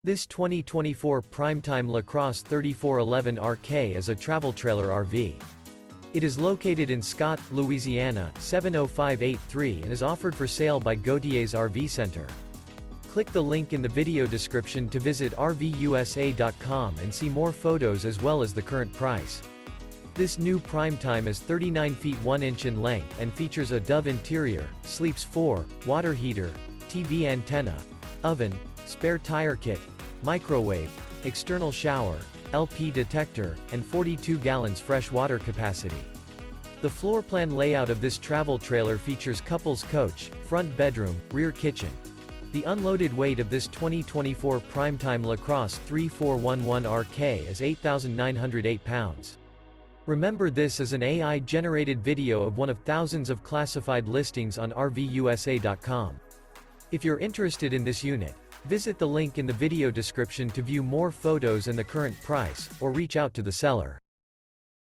This 2024 Prime Time LaCrosse 3411 RK is a travel trailer RV. It is located in Scott, Louisiana, 70583 and is offered for sale by Gauthiers RV Center. Click the link in the video description to visit RVUSA.com and see more photos as well as the current price. This new Prime Time is 39 feet 1 inch in length and features a Dove interior, sleeps 4, water heater, TV antenna, oven, spare tire kit, microwave, external shower, LP detector, and 42 gallons fresh water capacity. The floor plan layout of this travel trailer features couples coach, front bedroom, rear kitchen. The unloaded weight of this 2024 Prime Time LaCrosse 3411 RK is 8,908 pounds. Remember, this is an AI-generated video of one of thousands of classified listings on RVUSA.com. If you're interested in this unit, visit the link in the video description to view more photos and the current price, or reach out to the seller.